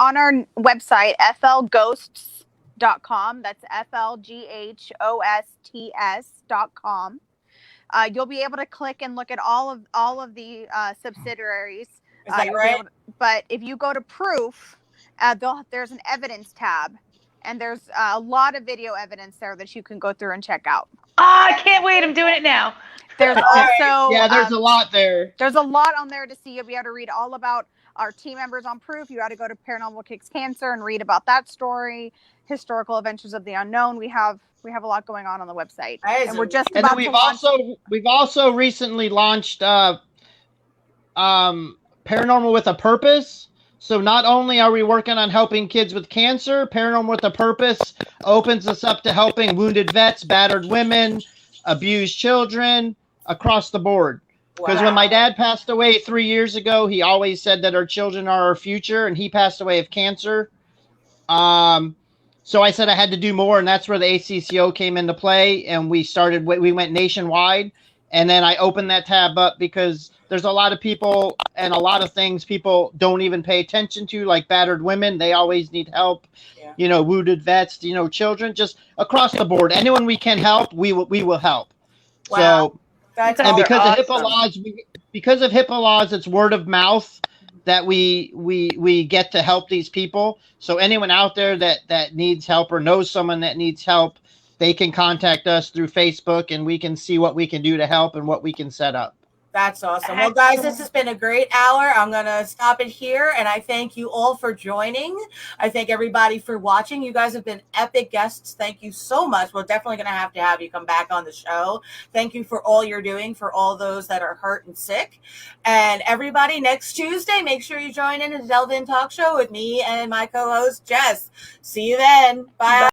website, flghosts.com, that's flghosts.com. You'll be able to click and look at all of the subsidiaries. Is that right? But if you go to Proof, there's an evidence tab, and there's a lot of video evidence there that you can go through and check out. Oh, I can't wait. I'm doing it now. There's also there's a lot there. There's a lot on there to see. You'll be able to read all about our team members on Proof. You got to go to Paranormal Kicks Cancer and read about that story. Historical Adventures of the Unknown. We have a lot going on the website, and we're just about we've also recently launched Paranormal with a Purpose. So not only are we working on helping kids with cancer, Paranormal with a Purpose opens us up to helping wounded vets, battered women, abused children, across the board. Because when my dad passed away 3 years ago, he always said that our children are our future, and he passed away of cancer. So I said I had to do more, and that's where the ACCO came into play, and we went nationwide. And then I opened that tab up because there's a lot of people and a lot of things people don't even pay attention to, like battered women. They always need help. Yeah. Wounded vets, children, just across the board. Anyone we can help, we will help. Wow. So, and because of HIPAA laws, it's word of mouth that we get to help these people. So anyone out there that needs help or knows someone that needs help, they can contact us through Facebook, and we can see what we can do to help and what we can set up. That's awesome. Well, guys, this has been a great hour. I'm going to stop it here, and I thank you all for joining. I thank everybody for watching. You guys have been epic guests. Thank you so much. We're definitely going to have you come back on the show. Thank you for all you're doing for all those that are hurt and sick. And everybody, next Tuesday, make sure you join in the Delve In Talk Show with me and my co-host, Jess. See you then. Bye.